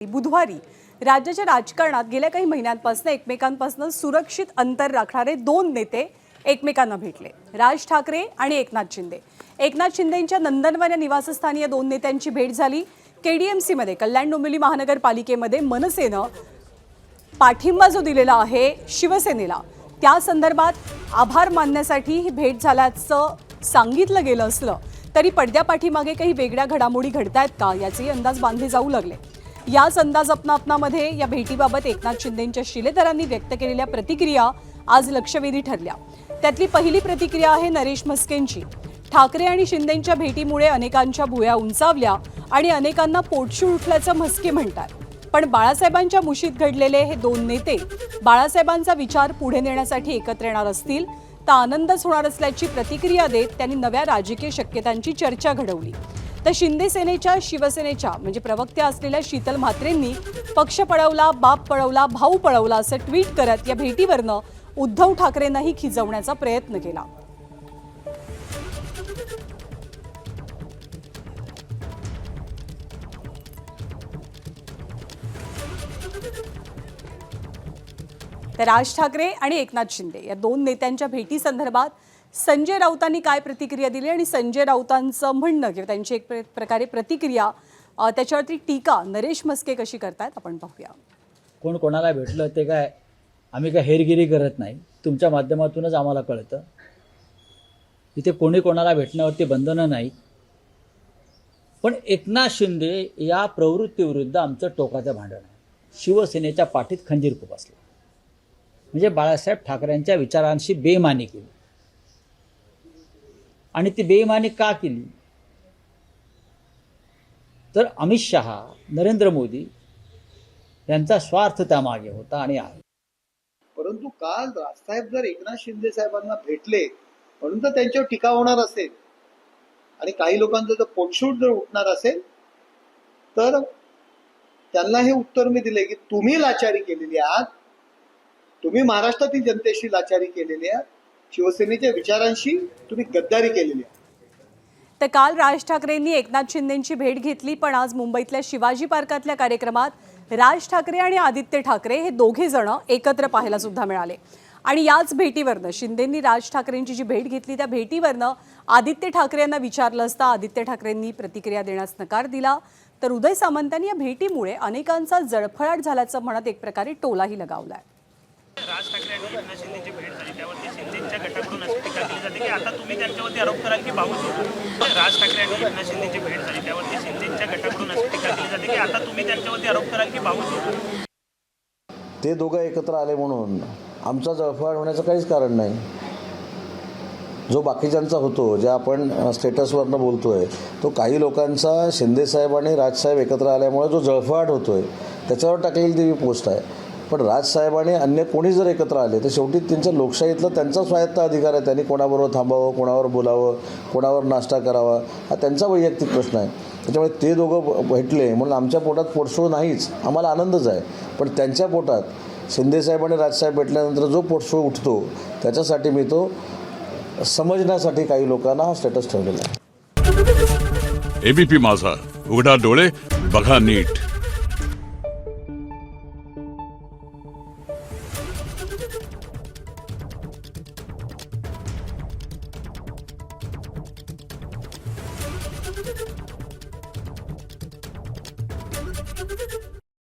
बुधवारी राज्याच्या राजकारणात गेल्या काही महिन्यांपासून एकमेकांपासून सुरक्षित अंतर राखणारे दोन नेते एकमेकांना भेटले। राज ठाकरे आणि एकनाथ शिंदे। एकनाथ शिंदेंच्या नंदनवन या निवासस्थानी या दोन नेत्यांची भेट झाली। केडीएमसी मध्ये कल्याण डोंबिवली महानगरपालिकेमध्ये मनसेनं पाठिंबा जो दिलेला आहे शिवसेनेला, त्या संदर्भात आभार मानण्यासाठी ही भेट झाल्याचं सांगितलं गेलं असलं तरी पडद्यापाठीमागे काही वेगळ्या घडामोडी घडतायत का याचे अंदाज बांधले जाऊ लागले। याच अंदाजपनामध्ये या भेटीबाबत एकनाथ शिंदेंच्या शिलेदारांनी व्यक्त केलेल्या प्रतिक्रिया आज लक्षवेधी ठरल्या। त्यातली पहिली प्रतिक्रिया आहे नरेश म्हस्केंची। ठाकरे आणि शिंदेंच्या भेटीमुळे अनेकांच्या भुवया उंचावल्या आणि अनेकांना पोटशूळ उठल्याचं म्हस्के म्हणतात। पण बाळासाहेबांच्या मुशीत घडलेले हे दोन नेते बाळासाहेबांचा विचार पुढे नेण्यासाठी एकत्र येणार असतील तर आनंदच होणार असल्याची प्रतिक्रिया देत त्यांनी नव्या राजकीय शक्यतांची चर्चा घडवली। तर शिंदे सेनेच्या शिवसेनेच्या म्हणजे प्रवक्त्या असलेल्या शीतल म्हात्रेंनी पक्ष पळवला, बाप पळवला, भाऊ पळवला असं ट्विट करत या भेटीवरनं उद्धव ठाकरेंनाही खिजवण्याचा प्रयत्न केला। तर राज ठाकरे आणि एकनाथ शिंदे या दोन नेत्यांच्या भेटी संदर्भात संजय राऊतांनी काय प्रतिक्रिया दिली आणि संजय राऊतांचं म्हणणं किंवा त्यांची एक प्रकारे प्रतिक्रिया त्याच्यावरती टीका नरेश म्हस्के कशी करतात आपण पाहूया। कोण कोणाला भेटलं ते काय आम्ही काय हेरगिरी करत नाही, तुमच्या माध्यमातूनच आम्हाला कळतं। इथे कोणी कोणाला भेटण्यावरती बंधनं नाही। पण एकनाथ शिंदे या प्रवृत्तीविरुद्ध आमचं टोकाचं भांडण आहे। शिवसेनेच्या पाठीत खंजीर खुपसला, म्हणजे बाळासाहेब ठाकरेंच्या विचारांशी बेईमानी केली। आणि ती बेईमानी का केली तर अमित शहा, नरेंद्र मोदी यांचा स्वार्थ त्यामागे होता आणि आहे। परंतु काल राजसाहेब जर एकनाथ शिंदे साहेबांना भेटले म्हणून तर त्यांच्यावर टीका होणार असेल आणि काही लोकांचं जर पोटशूट जर उठणार असेल तर त्यांना हे उत्तर मी दिले की तुम्ही लाचारी केलेली आहात, तुम्ही महाराष्ट्रातील जनतेशी लाचारी केलेली आहात, शिवसेनेच्या विचारांशी तुम्ही गद्दारी केलेली आहे। तर काल राज ठाकरेंनी एकनाथ शिंदेंची भेट घेतली, पण आज मुंबईतल्या शिवाजी पार्कातल्या कार्यक्रमात राज ठाकरे आणि आदित्य ठाकरे हे दोघे जण एकत्र पाहायला सुद्धा मिळाले। आणि याच भेटीवरनं शिंदेंनी राज ठाकरेंची जी भेट घेतली त्या भेटीवरनं आदित्य ठाकरे यांना विचारलं असता आदित्य ठाकरेंनी प्रतिक्रिया देण्यास नकार दिला। तर उदय सामंतांनी या भेटीमुळे अनेकांचा जळफळाट झाल्याचं म्हणत एक प्रकारे टोलाही लगावलाय। राज ठाकरे आणि एकनाथ शिंदेची भेट झाली त्यावरती शिंदेच्या गटाकडून अशी टीका केली जाते की आता तुम्ही त्यांच्यावरती आरोप कराल की भाऊ राज ठाकरे आणि एकनाथ शिंदेची भेट झाली त्यावरती शिंदेच्या गटाकडून अशी टीका केली जाते की आता तुम्ही त्यांच्यावरती आरोप कराल की भाऊ ते दोघं एकत्र आले म्हणून आमचा जळफळाट होण्याचं काहीच कारण नाही। जो बाकीच्यांचा होतो, जे आपण स्टेटसवरनं बोलतोय, तो काही लोकांचा शिंदेसाहेब आणि राजसाहेब एकत्र आल्यामुळे जो जळफळाट होतोय त्याच्यावर टाकलेली ती पोस्ट आहे। पण राजसाहेब आणि अन्य कोणी जर एकत्र आले तर शेवटी त्यांच्या लोकशाहीतला त्यांचा स्वायत्त अधिकार आहे। त्यांनी कोणाबरोबर थांबावं, कोणावर बोलावं, कोणावर नाश्ता करावा हा त्यांचा वैयक्तिक प्रश्न आहे। त्याच्यामुळे ते दोघं भेटले म्हणून आमच्या पोटात पोटशूळ नाहीच, आम्हाला आनंदच आहे। पण त्यांच्या पोटात शिंदेसाहेब आणि राजसाहेब भेटल्यानंतर जो पोटशूळ उठतो त्याच्यासाठी मी तो समजण्यासाठी काही लोकांना हा स्टेटस ठेवलेला आहे। एबीपी माझा, उघडा डोळे बघा नीट।